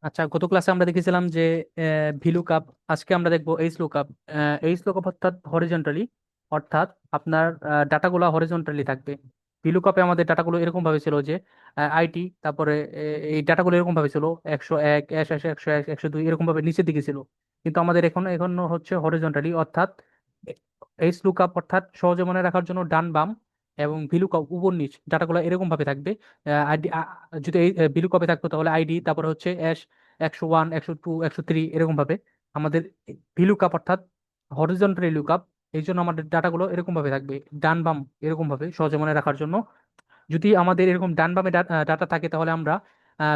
আচ্ছা, গত ক্লাসে আমরা দেখেছিলাম যে ভিলুকাপ। আজকে আমরা দেখবো এইচ লুকআপ। এইচ লুকআপ অর্থাৎ হরিজন্টালি, অর্থাৎ আপনার ডাটাগুলো হরিজন্টালি থাকবে। ভিলুকাপে আমাদের ডাটাগুলো এরকম ভাবে ছিল যে আইটি, তারপরে এই ডাটাগুলো এরকম ভাবে ছিল 101, 101, 102 এরকম ভাবে নিচের দিকে ছিল। কিন্তু আমাদের এখন এখন হচ্ছে হরিজন্টালি, অর্থাৎ এইচ লুকআপ অর্থাৎ সহজে মনে রাখার জন্য ডান বাম, এবং ভিলুকাপ উপর নিচ ডাটাগুলো এরকম ভাবে থাকবে। আইডি যদি এই ভিলুকাপে থাকতো তাহলে আইডি, তারপরে হচ্ছে 101, 102, 103 এরকম ভাবে। আমাদের ভিলুকাপ অর্থাৎ হরিজন্টালি লুকআপ, এই জন্য আমাদের ডাটাগুলো এরকম ভাবে থাকবে, ডান বাম এরকম ভাবে সহজে মনে রাখার জন্য। যদি আমাদের এরকম ডান বামে ডাটা থাকে তাহলে আমরা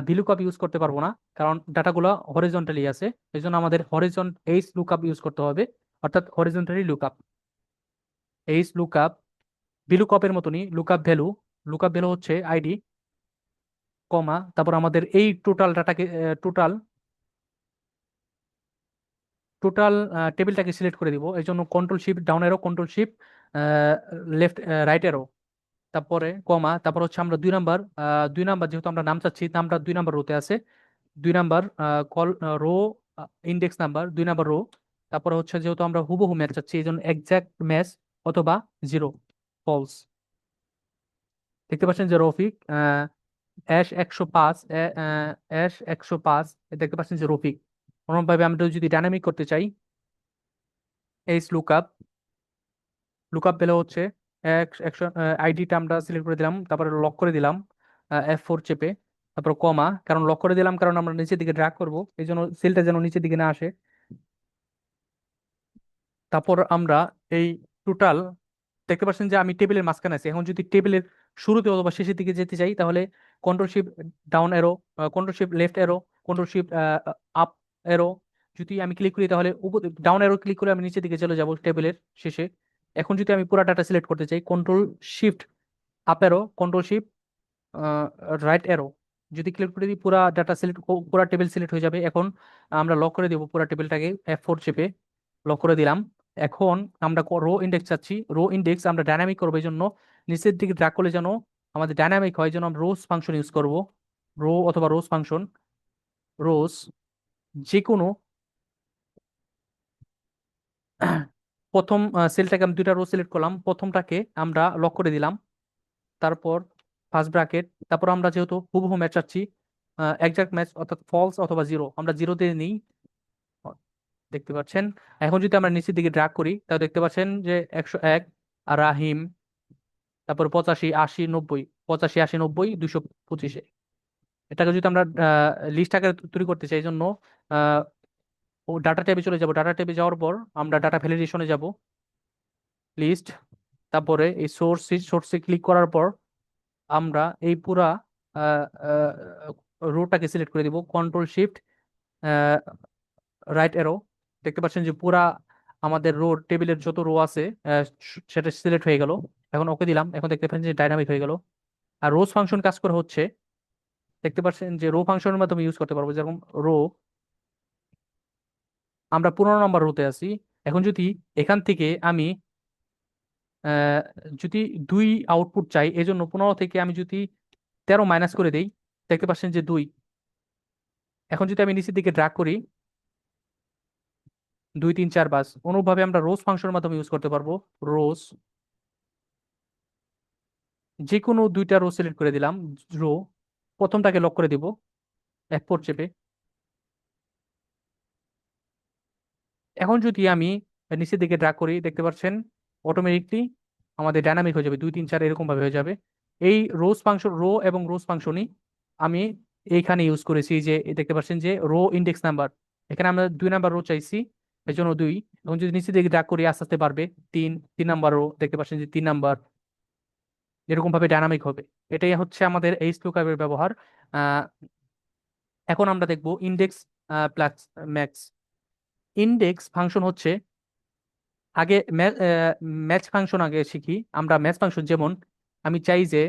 ভিলুকাপ ইউজ করতে পারবো না, কারণ ডাটাগুলো হরিজন্টালি আছে। এই জন্য আমাদের এইচ লুকআপ ইউজ করতে হবে, অর্থাৎ হরিজন্টালি লুকআপ। এইচ লুকআপ ভিলুকাপের মতনই লুকআপ ভ্যালু হচ্ছে আইডি, কমা, তারপর আমাদের এই টোটাল ডাটাকে টোটাল টোটাল টেবিলটাকে সিলেক্ট করে দিব। এই জন্য control shift down arrow, control shift left right arrow, তারপরে কমা, তারপর হচ্ছে আমরা 2 নাম্বার, 2 নাম্বার যেহেতু আমরা নাম চাচ্ছি, নামটা 2 নাম্বার রোতে আছে। 2 নাম্বার কল row, index number 2 number row. তারপরে হচ্ছে যেহেতু আমরা হুবহু ম্যাচ চাচ্ছি এই জন্য এক্সাক্ট ম্যাচ অথবা জিরো, ফলস। দেখতে পাচ্ছেন যে রফিক অ্যাশ 105, অ্যাশ 105, দেখতে পাচ্ছেন যে রফিক। অনুরূপভাবে আমরা যদি ডাইনামিক করতে চাই, এইচ লুকআপ, লুকআপ ভ্যালু হচ্ছে একশো, আইডিটা আমরা সিলেক্ট করে দিলাম, তারপরে লক করে দিলাম F4 চেপে, তারপর কমা, কারণ লক করে দিলাম কারণ আমরা নিচের দিকে ড্র্যাগ করব, এই জন্য সেলটা যেন নিচের দিকে না আসে। তারপর আমরা এই টোটাল, দেখতে পাচ্ছেন যে আমি টেবিলের মাঝখানে আছি। এখন যদি টেবিলের শুরুতে অথবা শেষের দিকে যেতে চাই তাহলে control shift down arrow, control shift left arrow, control shift up arrow. যদি আমি ক্লিক করি তাহলে ডাউন এরো ক্লিক করে আমি নিচের দিকে চলে যাব টেবিলের শেষে। এখন যদি আমি পুরো ডাটা সিলেক্ট করতে চাই, কন্ট্রোল শিফট আপ এরো, কন্ট্রোল শিফট রাইট এরো, যদি ক্লিক করে দিই পুরা ডাটা সিলেক্ট, পুরা টেবিল সিলেক্ট হয়ে যাবে। এখন আমরা লক করে দিব পুরা টেবিলটাকে F4 চেপে, লক করে দিলাম। এখন আমরা রো ইন্ডেক্স চাচ্ছি, রো ইন্ডেক্স আমরা ডাইনামিক করবো, এই জন্য নিচের দিকে ড্র্যাগ করলে যেন আমাদের ডাইনামিক হয়, যেন আমরা রোজ ফাংশন ইউজ করব। রো অথবা রোজ ফাংশন, রোজ যে কোনো প্রথম সেলটাকে আমি 2টা রো সিলেক্ট করলাম, প্রথমটাকে আমরা লক করে দিলাম, তারপর ফার্স্ট ব্র্যাকেট, তারপর আমরা যেহেতু হুবহু ম্যাচ চাচ্ছি, একজাক্ট ম্যাচ অর্থাৎ ফলস অথবা জিরো, আমরা জিরোতে নিই। দেখতে পাচ্ছেন। এখন যদি আমরা নিচের দিকে ড্র্যাগ করি তাহলে দেখতে পাচ্ছেন যে 101, আর রাহিম, তারপর 85, 80, 90, 85, 80, 90, 225। এটাকে যদি আমরা লিস্ট আকারে তৈরি করতে চাই, এই জন্য আহ, ও ডাটা ট্যাবে চলে যাব। ডাটা ট্যাবে যাওয়ার পর আমরা ডাটা ভ্যালিডেশনে যাব, লিস্ট, তারপরে এই সোর্সে ক্লিক করার পর আমরা এই পুরা রোটাকে সিলেক্ট করে দিব, কন্ট্রোল শিফট রাইট এরো। দেখতে পাচ্ছেন যে পুরা আমাদের রো টেবিলের যত রো আছে সেটা সিলেক্ট হয়ে গেল। এখন ওকে দিলাম, এখন দেখতে পাচ্ছেন যে ডাইনামিক হয়ে গেল। আর রোজ ফাংশন কাজ করে হচ্ছে, দেখতে পাচ্ছেন যে রো ফাংশনের মাধ্যমে ইউজ করতে পারবো। যেরকম রো, আমরা 15 নম্বর রোতে আছি। এখন যদি এখান থেকে আমি আহ, যদি 2 আউটপুট চাই, এই জন্য 15 থেকে আমি যদি 13 মাইনাস করে দেই, দেখতে পাচ্ছেন যে 2। এখন যদি আমি নিচের দিকে ড্র্যাগ করি, 2, 3, 4, 5, অনুরূপভাবে আমরা রোজ ফাংশনের মাধ্যমে ইউজ করতে পারবো। রোজ, যে কোনো 2টা রো সিলেক্ট করে দিলাম, রো, প্রথমটাকে লক করে দিব F4 চেপে। এখন যদি আমি নিচের দিকে ড্র্যাগ করি, দেখতে পাচ্ছেন অটোমেটিকলি আমাদের ডাইনামিক হয়ে যাবে, 2, 3, 4 এরকম ভাবে হয়ে যাবে। এই রোজ ফাংশন, রো এবং রোজ ফাংশনই আমি এইখানে ইউজ করেছি। যে দেখতে পাচ্ছেন যে রো ইন্ডেক্স নাম্বার, এখানে আমরা 2 নাম্বার রো চাইছি, এই জন্য 2। এখন যদি নিচের দিকে ড্র্যাগ করি আস্তে আস্তে বাড়বে, 3, 3 নাম্বার রো, দেখতে পাচ্ছেন যে 3 নাম্বার, এরকম ভাবে ডাইনামিক হবে। এটাই হচ্ছে আমাদের এইচ লুকআপের ব্যবহার। আহ, এখন আমরা দেখব index plus max. Index function হচ্ছে, আগে ম্যাচ ফাংশন আগে শিখি আমরা। ম্যাচ ফাংশন যেমন আমি চাই যে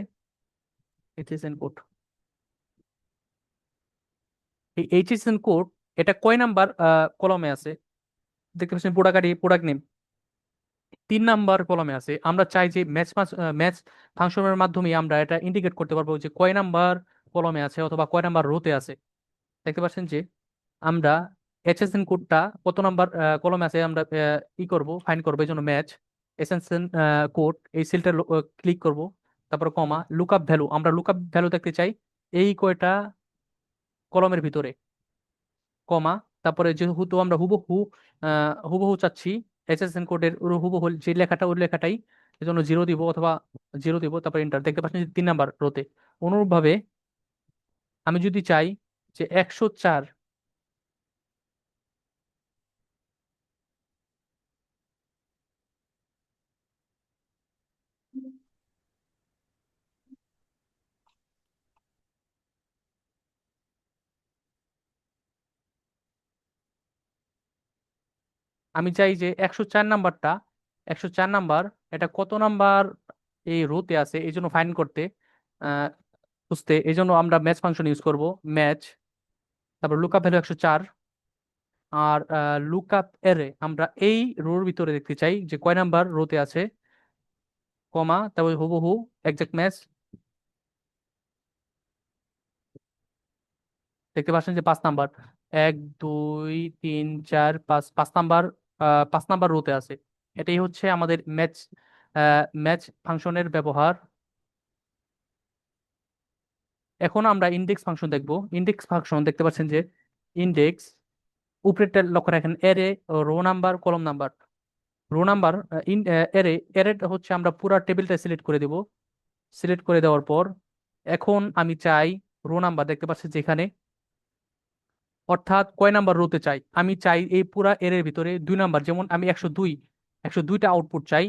এইচএসএন কোড, এই এইচএসএন কোড এটা কয় নাম্বার কলমে আছে, দেখতে পাচ্ছেন প্রোডাক্ট প্রোডাক্ট নেম 3 নাম্বার কলমে আছে। আমরা চাই যে ম্যাচ ফাংশনের মাধ্যমে আমরা এটা ইন্ডিকেট করতে পারবো যে কয় নাম্বার কলমে আছে অথবা কয় নাম্বার রোতে আছে। দেখতে পাচ্ছেন যে আমরা এইচএসএন কোডটা কত নাম্বার কলমে আছে আমরা করব, ফাইন্ড করবো। এই জন্য ম্যাচ এসএসএন কোড, এই সেলটা ক্লিক করব। তারপর কমা লুকআপ ভ্যালু, আমরা লুকআপ ভ্যালু দেখতে চাই এই কয়টা কলমের ভিতরে, কমা। তারপরে যেহেতু আমরা হুবহু হুবহু চাচ্ছি এসএসএন কোডের হুবহু যে লেখাটা ওই লেখাটাই, এজন্য জিরো দিব অথবা জিরো দিব, তারপর এন্টার। দেখতে পাচ্ছেন যে 3 নাম্বার রোতে। অনুরূপভাবে আমি যদি চাই যে 104, আমি চাই যে 104 নাম্বারটা, 104 নাম্বার এটা কত নাম্বার এই রোতে আছে এই জন্য ফাইন্ড করতে, আহ বুঝতে, এই জন্য আমরা ম্যাচ ফাংশন ইউজ করব। ম্যাচ, তারপর লুকআপ ভ্যালু 104, আর লুকআপ এরে আমরা এই রোর ভিতরে দেখতে চাই যে কয় নাম্বার রোতে আছে, কমা, তারপর হুবহু এক্সাক্ট ম্যাচ। দেখতে পাচ্ছেন যে 5 নাম্বার, 1 2 3 4 5, 5 নাম্বার 5 নাম্বার রোতে আছে। এটাই হচ্ছে আমাদের ম্যাচ ম্যাচ ফাংশনের ব্যবহার। এখন আমরা ইনডেক্স ফাংশন দেখব। ইনডেক্স ফাংশন দেখতে পাচ্ছেন যে ইনডেক্স, উপরেরটা লক্ষ্য রাখেন, এরে রো নাম্বার কলম নাম্বার। রো নাম্বার ইন এরে, এরে হচ্ছে আমরা পুরা টেবিলটা সিলেক্ট করে দেব। সিলেক্ট করে দেওয়ার পর এখন আমি চাই রো নাম্বার, দেখতে পাচ্ছেন যে এখানে, অর্থাৎ কয় নাম্বার রোতে চাই, আমি চাই এই পুরা এর ভিতরে 2 নাম্বার, যেমন আমি 102, 102টা আউটপুট চাই।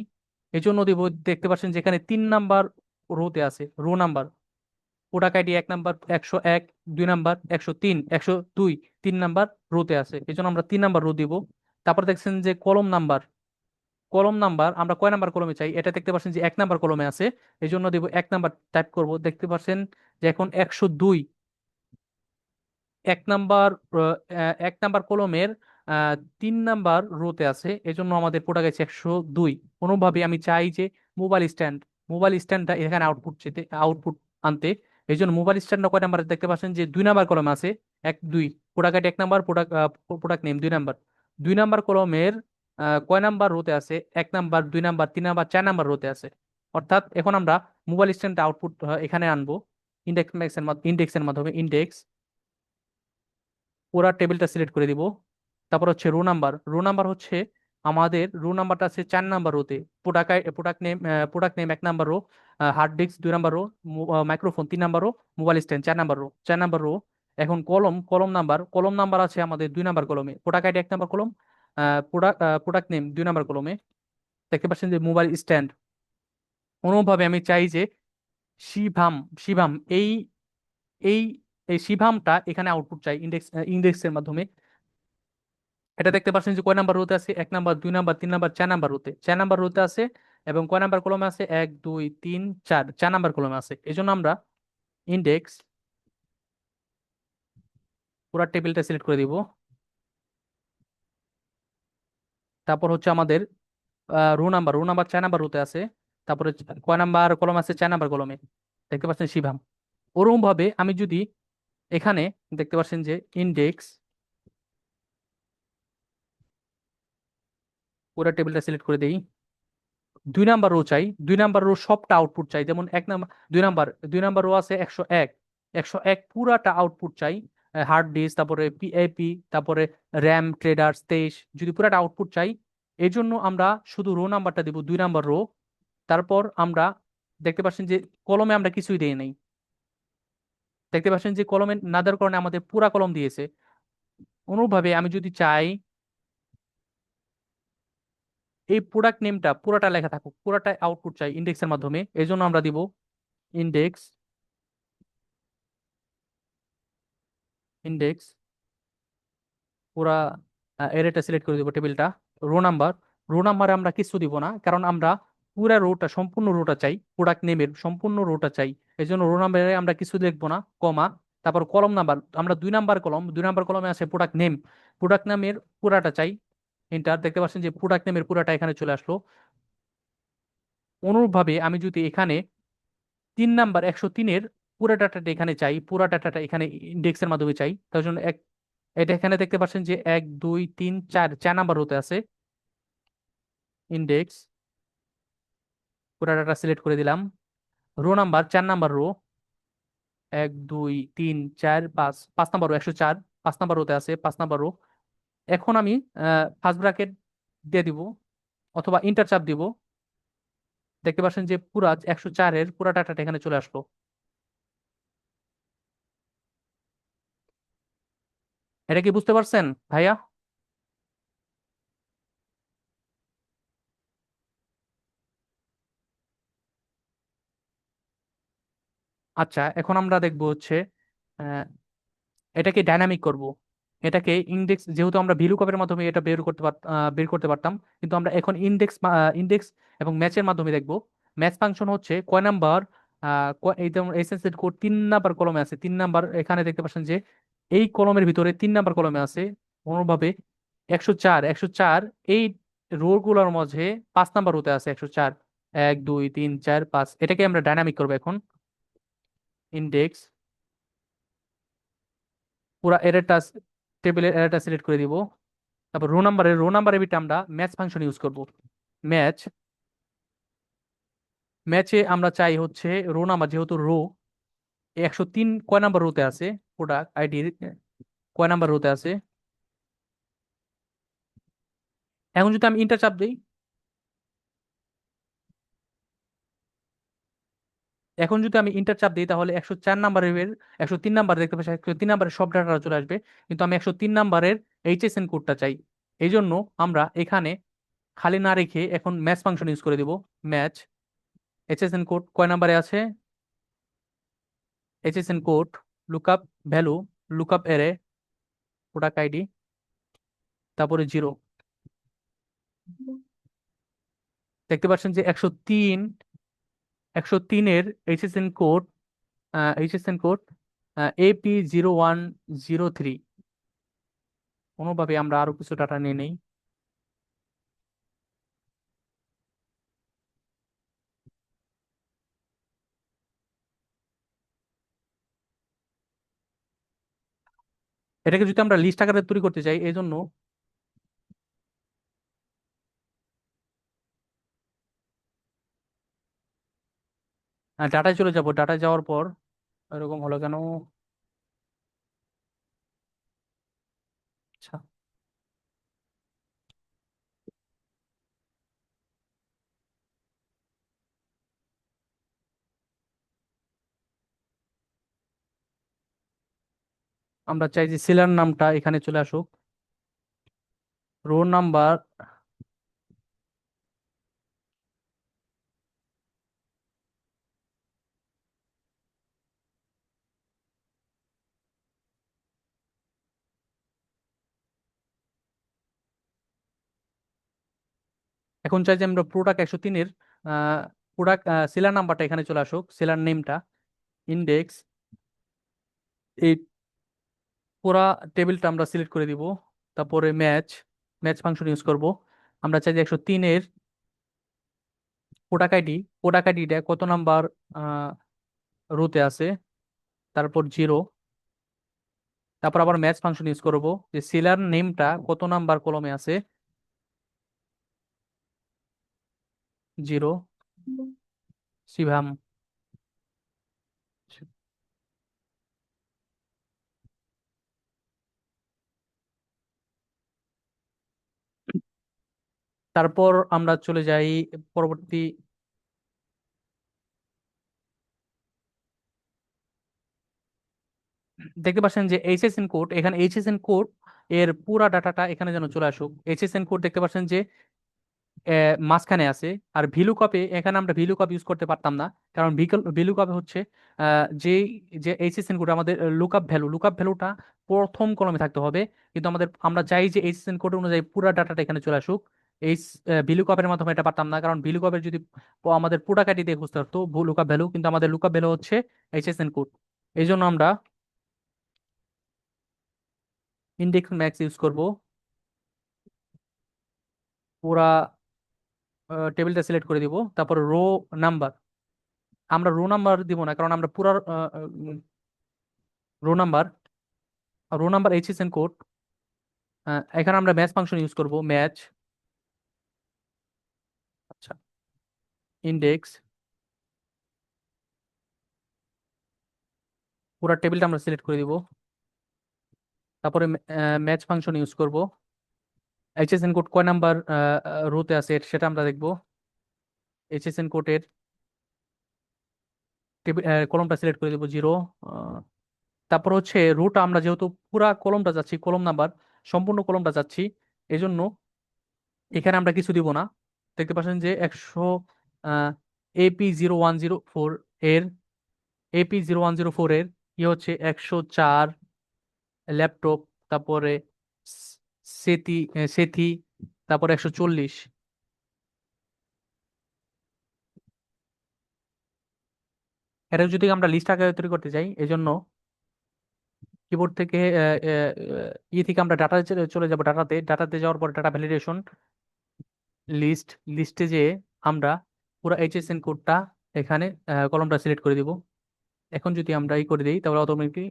এই জন্য দেব, দেখতে পাচ্ছেন যে এখানে 3 নাম্বার রোতে আছে row number. Product ID 1 number, 101, 2 number, 103, 102, 3 number রোতে আছে, এই জন্য আমরা 3 নাম্বার রো দিব। তারপর দেখছেন যে কলম নাম্বার, কলম নাম্বার আমরা কয় নাম্বার কলমে চাই, এটা দেখতে পাচ্ছেন যে 1 নাম্বার কলমে আছে, এই জন্য দিব 1 নাম্বার টাইপ করব। দেখতে পাচ্ছেন যে এখন 102 1 নাম্বার 1 নাম্বার কলমের 3 নাম্বার রোতে আছে, এজন্য আমাদের প্রোডাক্ট আছে 102। কোনোভাবে আমি চাই যে মোবাইল স্ট্যান্ড, মোবাইল স্ট্যান্ডটা এখানে আউটপুট যেতে, আউটপুট আনতে, এই জন্য মোবাইল স্ট্যান্ডটা কয় নাম্বার দেখতে পাচ্ছেন যে 2 নাম্বার কলমে আছে, 1 2, product ID 1 number, product product name 2 number. 2 number কলমের কয় নাম্বার রোতে আছে, 1 নাম্বার, 2 নাম্বার, 3 নাম্বার, 4 নাম্বার রোতে আছে। অর্থাৎ এখন আমরা মোবাইল স্ট্যান্ডটা আউটপুট এখানে আনবো ইন্ডেক্সের মাধ্যমে। ইন্ডেক্স, পুরা টেবিলটা সিলেক্ট করে দিব। তারপর হচ্ছে রো নাম্বার, রো নাম্বার হচ্ছে আমাদের রো নাম্বারটা আছে 4 নাম্বার রোতে। Product name 1 number row, hard disk 2 number row, microphone 3 number row, mobile stand 4 number row, 4 number row. এখন কলম, কলম নাম্বার আছে আমাদের 2 নাম্বার কলমে, product ID 1 number column, product name 2 number কলমে। দেখতে পাচ্ছেন যে মোবাইল স্ট্যান্ড। অনুরূপভাবে আমি চাই যে শিভাম, শিভাম এই এই শিভামটা এখানে আউটপুট চাই ইন্ডেক্সের মাধ্যমে। এটা দেখতে পাচ্ছেন যে কয় নাম্বার রোতে আছে, 1 নাম্বার, 2 নাম্বার, 3 নাম্বার, 4 নাম্বার রোতে, 4 নাম্বার রোতে আছে। এবং কয় নাম্বার কলমে আছে, 1 2 3 4, 4 নাম্বার কলমে আছে। এই জন্য আমরা ইন্ডেক্স, পুরো টেবিলটা সিলেক্ট করে দিব। তারপর হচ্ছে আমাদের row number, row number 4 number রোতে আছে। তারপরে কয় নাম্বার কলম আছে, 4 নাম্বার কলমে। দেখতে পাচ্ছেন শিভাম। ওরকম ভাবে আমি যদি এখানে দেখতে পাচ্ছেন যে ইন্ডেক্স, পুরো টেবিলটা সিলেক্ট করে দেই। 2 নাম্বার রো চাই, 2 নাম্বার রো সবটা আউটপুট চাই, যেমন 1 নাম্বার, 2 নাম্বার, 2 নাম্বার রো আছে 101, 101 পুরাটা আউটপুট চাই। হার্ড ডিস্ক, তারপরে পিএপি, তারপরে র্যাম ট্রেডার্স 23, যদি পুরাটা আউটপুট চাই, এই জন্য আমরা শুধু রো নাম্বারটা দিব 2 নাম্বার রো। তারপর আমরা দেখতে পাচ্ছেন যে কলমে আমরা কিছুই দেই নাই। দেখতে পাচ্ছেন যে কলমে না দেওয়ার কারণে আমাদের পুরা কলম দিয়েছে। অনুরূপভাবে আমি যদি চাই এই প্রোডাক্ট নেমটা পুরাটা লেখা থাকুক, পুরাটা আউটপুট চাই ইন্ডেক্সের মাধ্যমে, এই জন্য আমরা দিব ইন্ডেক্স, ইন্ডেক্স পুরা এরেটা সিলেক্ট করে দিব টেবিলটা। রো নাম্বার, রো নাম্বারে আমরা কিছু দিব না, কারণ আমরা পুরা রোটা, সম্পূর্ণ রোটা চাই, প্রোডাক্ট নেমের সম্পূর্ণ রোটা চাই, এই জন্য রো নাম্বারে আমরা কিছু লিখবো না, কমা। তারপর কলম নাম্বার, আমরা 2 নাম্বার কলম, 2 নাম্বার কলমে আছে প্রোডাক্ট নেম, প্রোডাক্ট নামের পুরাটা চাই। এন্টার। দেখতে পাচ্ছেন যে প্রোডাক্ট নেমের পুরাটা এখানে চলে আসলো। অনুরূপভাবে আমি যদি এখানে 3 নাম্বার, 103-এর পুরো ডাটাটা এখানে চাই, পুরো ডাটাটা এখানে ইন্ডেক্সের মাধ্যমে চাই, তার জন্য এটা এখানে দেখতে পাচ্ছেন যে 1 2 3 4 4 নাম্বার রোতে আছে। ইন্ডেক্স, পুরো ডাটা সিলেক্ট করে দিলাম। Row number 4 number row, 1 2 3 4 5, 5 number row 104, 5 number রোতে আছে 5 নাম্বার রো। এখন আমি ফার্স্ট ব্র্যাকেট দিয়ে দিব অথবা ইন্টার চাপ দিব। দেখতে পাচ্ছেন যে পুরা 104-এর পুরা ডাটাটা এখানে চলে আসলো। এটা কি বুঝতে পারছেন ভাইয়া? আচ্ছা, এখন আমরা দেখবো হচ্ছে আহ, এটাকে ডাইনামিক করব। এটাকে ইন্ডেক্স, যেহেতু আমরা ভিলুকপের মাধ্যমে এটা বের করতে পারতাম, কিন্তু আমরা এখন ইন্ডেক্স এবং ম্যাচের মাধ্যমে দেখব। ম্যাচ ফাংশন হচ্ছে কয় নাম্বার, এই যেমন এসএসএল কোড 3 নাম্বার কলমে আছে, 3 নাম্বার এখানে দেখতে পাচ্ছেন যে এই কলমের ভিতরে 3 নাম্বার কলমে আছে। অনুরূপভাবে 104 এই রো গুলোর মাঝে 5 নাম্বার রোতে আছে 104, 1 2 3 4 5। এটাকে আমরা ডাইনামিক করবো এখন। ইন্ডেক্স, পুরা এরেটা, টেবিলের এরেটা সিলেক্ট করে দিব। তারপর রো নাম্বারের বিটে আমরা ম্যাচ ফাংশন ইউজ করব। ম্যাচ, ম্যাচে আমরা চাই হচ্ছে রো নাম্বার, যেহেতু রো 103 কয় নাম্বার রোতে আছে, প্রোডাক্ট আইডির কয় নাম্বার রোতে আছে। এখন যদি আমি ইন্টার চাপ দিই, তাহলে 104 নাম্বারের 103 নাম্বার দেখতে পাচ্ছি, 103 নাম্বারের সব ডাটা চলে আসবে। কিন্তু আমি 103 নাম্বারের এইচএসএন কোডটা চাই। এই জন্য আমরা এখানে খালি না রেখে এখন ম্যাচ ফাংশন ইউজ করে দিব। ম্যাচ, এইচএসএন কোড কয় নাম্বারে আছে, এইচএসএন কোড, লুকআপ ভ্যালু, লুকআপ এরে, প্রোডাক্ট আইডি, তারপরে 0। দেখতে পাচ্ছেন যে 103 এর এইচএসএন কোড AP0103। কোনোভাবে আমরা আরো কিছু ডাটা নিয়ে নেই। এটাকে যদি আমরা লিস্ট আকারে তৈরি করতে চাই, এই জন্য ডাটায় চলে যাব। ডাটায় যাওয়ার পর এরকম হলো কেন? আচ্ছা, আমরা চাই যে সেলার নামটা এখানে চলে আসুক। রো নাম্বার, এখন চাই যে আমরা প্রোডাক্ট 103-এর প্রোডাক্ট সেলার নাম্বারটা এখানে চলে আসুক, সেলার নেমটা। ইন্ডেক্স, এই পুরা টেবিলটা আমরা সিলেক্ট করে দিব। তারপরে ম্যাচ, ম্যাচ ফাংশন ইউজ করব। আমরা চাই যে 103-এর প্রোডাক্ট আইডি, প্রোডাক্ট আইডিটা কত নাম্বার রোতে আছে, তারপর 0। তারপর আবার ম্যাচ ফাংশন ইউজ করব, যে সেলার নেমটা কত নাম্বার কলমে আছে, 0। শিভাম। তারপর আমরা চলে যাই পরবর্তী। দেখতে পাচ্ছেন যে এইচএসএন কোড, এখানে এইচএসএন কোড এর পুরা ডাটাটা এখানে যেন চলে আসুক। এইচএসএন কোড দেখতে পাচ্ছেন যে মাঝখানে আছে। আর ভিলু কাপে এখানে আমরা ভিলু কাপ ইউজ করতে পারতাম না, কারণ ভিলু কাপে হচ্ছে যে যে এইচএসএন কোড আমাদের লুকআপ ভ্যালুটা প্রথম কলমে থাকতে হবে। কিন্তু আমরা চাই যে এইচএসএন কোড অনুযায়ী পুরো ডাটাটা এখানে চলে আসুক। এই ভিলু কাপের মাধ্যমে এটা পারতাম না, কারণ ভিলু কাপের যদি আমাদের পুরা কাটি দিয়ে খুঁজতে হতো লুকআপ ভ্যালু, কিন্তু আমাদের লুকআপ ভ্যালু হচ্ছে এইচএসএন কোড। এই জন্য আমরা ইন্ডেক্স ম্যাক্স ইউজ করব। পুরা টেবিলটা সিলেক্ট করে দিব, তারপর রো নাম্বার, আমরা রো নাম্বার দিব না, কারণ আমরা পুরো রো নাম্বার এইচএসএন কোড, এখানে আমরা ম্যাচ ফাংশন ইউজ করব, ম্যাচ, আচ্ছা, ইন্ডেক্স, পুরো টেবিলটা আমরা সিলেক্ট করে দিব। তারপরে ম্যাচ ফাংশন ইউজ করব, এইচএসএন কোড কয় নাম্বার রোতে আছে সেটা আমরা দেখব। এইচএসএন কোডের টেবিল কলমটা সিলেক্ট করে দেবো 0। তারপর হচ্ছে রোটা আমরা যেহেতু পুরা কলমটা যাচ্ছি, কলম নাম্বার সম্পূর্ণ কলমটা যাচ্ছি, এই জন্য এখানে আমরা কিছু দিব না। দেখতে পাচ্ছেন যে 100 AP0104 এর, AP0104 এর হচ্ছে 104 ল্যাপটপ, তারপরে সেতি সেথি, তারপরে 140। এটা যদি আমরা লিস্ট আকারে তৈরি করতে চাই, এই জন্য কিবোর্ড থেকে থেকে আমরা ডাটা চলে যাব, ডাটাতে যাওয়ার পর ডাটা ভ্যালিডেশন, লিস্ট, লিস্টে যে আমরা পুরো এইচএসএন কোডটা এখানে কলমটা সিলেক্ট করে দিব। এখন যদি আমরা করে দিই তাহলে অটোমেটিকলি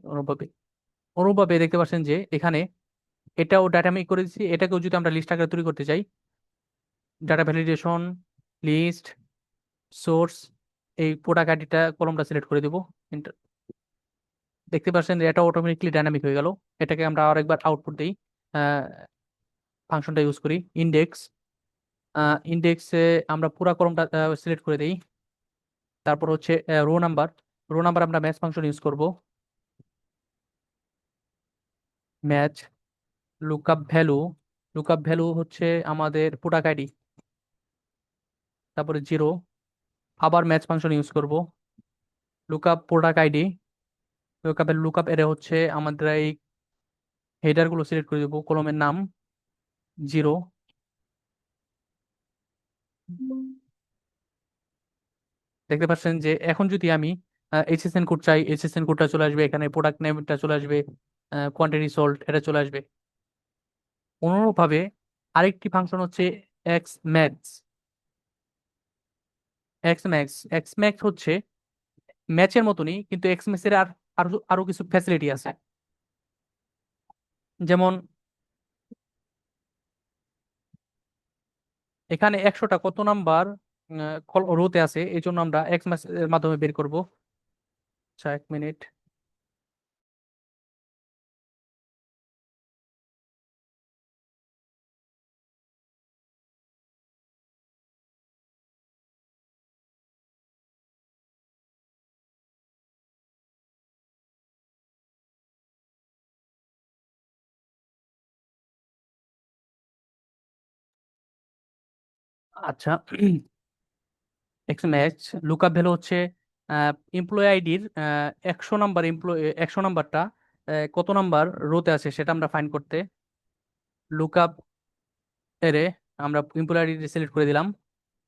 অনুভবে দেখতে পাচ্ছেন যে এখানে এটাও ডাটা আমি করে দিচ্ছি, এটাকেও যদি আমরা লিস্ট আকারে তৈরি করতে চাই, ডাটা ভ্যালিডেশন, লিস্ট, সোর্স, এই প্রোডাক্ট আইডিটা কলমটা সিলেক্ট করে দিব। দেখতে পাচ্ছেন যে এটা অটোমেটিকলি ডাইনামিক হয়ে গেল। এটাকে আমরা আরেকবার আউটপুট দিই, ফাংশনটা ইউজ করি, ইন্ডেক্স, ইন্ডেক্সে আমরা পুরা কলমটা সিলেক্ট করে দিই। তারপর হচ্ছে রো নাম্বার আমরা ম্যাচ ফাংশন ইউজ করব, match lookup value, lookup value হচ্ছে আমাদের প্রোডাক্ট আইডি, তারপরে 0, আবার ম্যাচ ফাংশন ইউজ করব, লুকআপ প্রোডাক্ট আইডি, লুকআপ এর হচ্ছে আমাদের এই হেডার গুলো সিলেক্ট করে দেবো, কলমের নাম 0। দেখতে পাচ্ছেন যে এখন যদি আমি এইচএসএন কোড চাই, এইচএসএন কোডটা চলে আসবে, এখানে প্রোডাক্ট নেমটা চলে আসবে, কোয়ান্টিটি সোল্ড এটা চলে আসবে। অনুরূপভাবে আরেকটি ফাংশন হচ্ছে এক্স ম্যাক্স। এক্স ম্যাক্স হচ্ছে ম্যাচের মতনই, কিন্তু এক্স ম্যাক্সের আরো আরো কিছু ফ্যাসিলিটি আছে। যেমন এখানে 100টা কত নাম্বার রোতে আছে, এই জন্য আমরা এক্স ম্যাক্স এর মাধ্যমে বের করব। আচ্ছা, 1 মিনিট। আচ্ছা, এক্স ম্যাক্স লুকআপ ভ্যালু হচ্ছে এমপ্লয় আইডির 100 নাম্বার, 100 নাম্বারটা কত নাম্বার রোতে আছে সেটা আমরা ফাইন্ড করতে লুকআপ এরে আমরা এমপ্লয় আইডি সিলেক্ট করে দিলাম।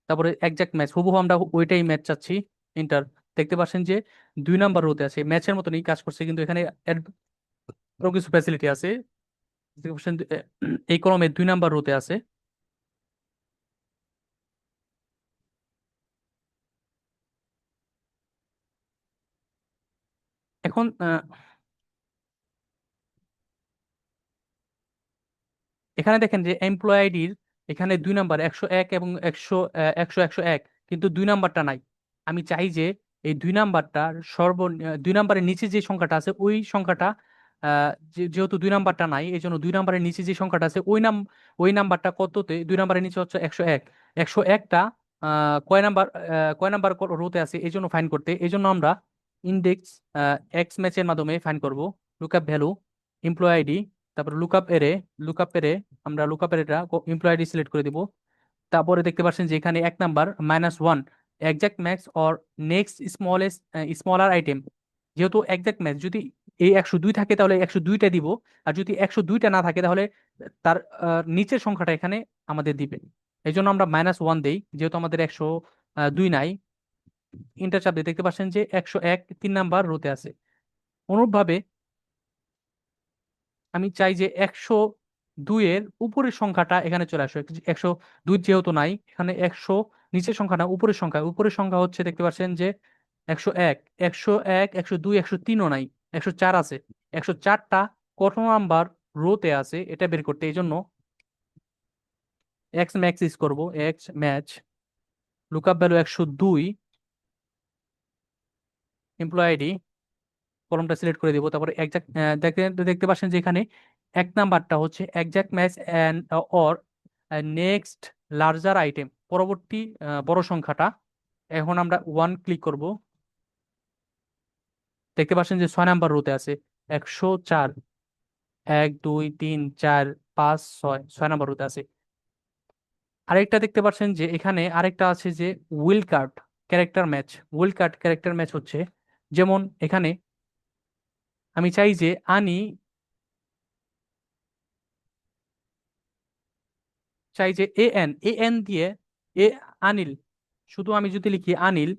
তারপরে একজ্যাক্ট ম্যাচ, হুবহু আমরা ওইটাই ম্যাচ চাচ্ছি, ইন্টার। দেখতে পাচ্ছেন যে 2 নাম্বার রোতে আছে, ম্যাচের মতনই কাজ করছে, কিন্তু এখানে আরো কিছু ফ্যাসিলিটি আছে। দেখতে পাচ্ছেন এই কলমে 2 নাম্বার রোতে আছে। এখন এখানে দেখেন যে এমপ্লয় আইডির এখানে 2 নাম্বার 101 এবং 100, 100, 101, কিন্তু 2 নাম্বারটা নাই। আমি চাই যে এই 2 নাম্বারটার 2 নাম্বারের নিচে যে সংখ্যাটা আছে ওই সংখ্যাটা, যেহেতু 2 নাম্বারটা নাই, এই জন্য 2 নাম্বারের নিচে যে সংখ্যাটা আছে ওই নাম্বারটা কততে, 2 নাম্বারের নিচে হচ্ছে 101, 101টা কয় নাম্বার রোতে আছে এই জন্য ফাইন করতে, এই জন্য আমরা ইন্ডেক্স এক্স ম্যাচের মাধ্যমে ফাইন করব। লুকআপ ভ্যালু, এমপ্লয় আইডি, তারপর লুকআপ এরে আমরা লুকআপ এর এমপ্লয় আইডি সিলেক্ট করে দিব। তারপরে দেখতে পাচ্ছেন যে এখানে 1 number -1 exact max or next smallest smaller item. যেহেতু একজ্যাক্ট ম্যাক্স যদি এই 102 থাকে তাহলে 102টা দিব, আর যদি 102টা না থাকে তাহলে তার নিচের সংখ্যাটা এখানে আমাদের দিবে। এই জন্য আমরা -1 দেই, যেহেতু আমাদের 102 নাই। ইন্টার চাপ দিয়ে দেখতে পাচ্ছেন যে 101 3 নাম্বার রোতে আছে। অনুরূপভাবে আমি চাই যে 102 এর উপরের সংখ্যাটা এখানে চলে আসে, 102 যেহেতু নাই এখানে, 100 নিচের সংখ্যা না উপরের সংখ্যা, উপরের সংখ্যা হচ্ছে দেখতে পাচ্ছেন যে 101, 101, 102, 103ও নাই, 104 আছে। 104টা কত নাম্বার রোতে আছে এটা বের করতে এই জন্য এক্স ম্যাক্স ইউজ করবো। X match lookup value 102, employee ID, কলমটা সিলেক্ট করে দিব। তারপরে একজ্যাক্ট দেখতে দেখতে পাচ্ছেন যে এখানে এক নাম্বারটা হচ্ছে exact match and or next larger item, পরবর্তী বড় সংখ্যাটা। এখন আমরা ওয়ান ক্লিক করব। দেখতে পাচ্ছেন যে 6 নাম্বার রোতে আছে 104, 1 2 3 4 5 6, 6 নাম্বার রোতে আছে। আরেকটা দেখতে পাচ্ছেন যে এখানে আরেকটা আছে যে will card character match. Will card character match হচ্ছে যেমন এখানে আমি চাই যে এ এন, এ এন দিয়ে এ আনিল, শুধু আমি যদি লিখি আনিল,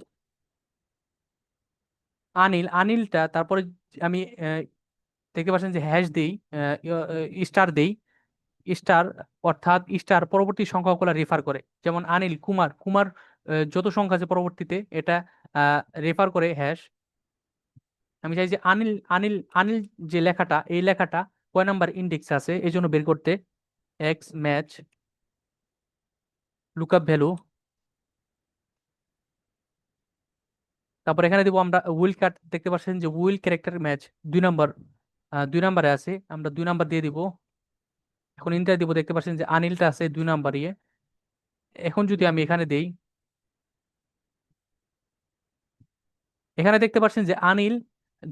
আনিলটা তারপরে আমি দেখতে পাচ্ছেন যে হ্যাশ দেই, স্টার দেই, স্টার, অর্থাৎ স্টার পরবর্তী সংখ্যাগুলো রেফার করে। যেমন আনিল কুমার, কুমার যত সংখ্যা আছে পরবর্তীতে এটা রেফার করে হ্যাশ। আমি চাই যে আনিল, আনিল যে লেখাটা এই লেখাটা কয় নাম্বার ইন্ডেক্স আছে এই জন্য বের করতে এক্স ম্যাচ লুকআপ ভ্যালু। তারপর এখানে দিব আমরা উইল কাট, দেখতে পাচ্ছেন যে উইল ক্যারেক্টার ম্যাচ 2 নাম্বার, 2 নাম্বারে আছে, আমরা 2 নাম্বার দিয়ে দিব। এখন ইন্টার দিব, দেখতে পাচ্ছেন যে আনিলটা আছে 2 নাম্বার ইয়ে। এখন যদি আমি এখানে দেই, এখানে দেখতে পাচ্ছেন যে আনিল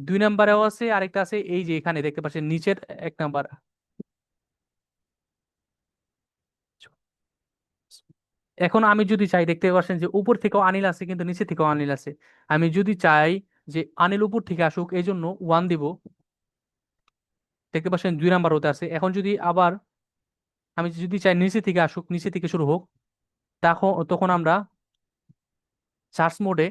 2 নাম্বারেও আছে, আরেকটা আছে এই যে এখানে দেখতে পাচ্ছেন নিচের 1 নাম্বার। এখন আমি যদি চাই, দেখতে পাচ্ছেন যে উপর থেকেও আনিল আছে কিন্তু নিচে থেকেও আনিল আছে। আমি যদি চাই যে আনিল উপর থেকে আসুক এই জন্য ওয়ান দিব। দেখতে পাচ্ছেন 2 নাম্বার হতে আছে। এখন যদি আবার আমি যদি চাই নিচে থেকে আসুক, নিচে থেকে শুরু হোক, তখন তখন আমরা সার্চ মোডে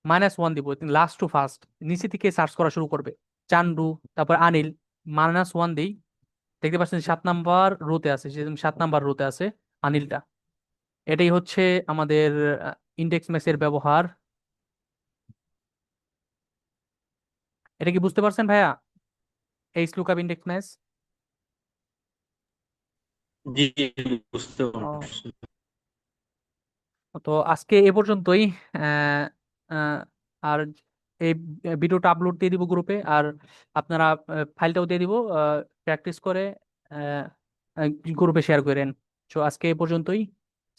-1 দিব, লাস্ট টু ফার্স্ট নিচে থেকে সার্চ করা শুরু করবে। চান্ডু, তারপর আনিল, -1 দিই। দেখতে পাচ্ছেন 7 নাম্বার রোতে আছে, সেজন্য 7 নাম্বার রোতে আছে আনিলটা। এটাই হচ্ছে আমাদের ইন্ডেক্স ম্যাচের ব্যবহার। এটা কি বুঝতে পারছেন ভাইয়া, এই লুকআপ ইন্ডেক্স ম্যাচ? জি, বুঝতে ও, পারছি। তো আজকে এ পর্যন্তই। আহ, আহ, আর এই ভিডিওটা আপলোড দিয়ে দিব গ্রুপে, আর আপনারা ফাইলটাও দিয়ে দিব, প্র্যাকটিস করে গ্রুপে শেয়ার করেন। তো আজকে এ পর্যন্তই।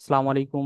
আসসালামু আলাইকুম।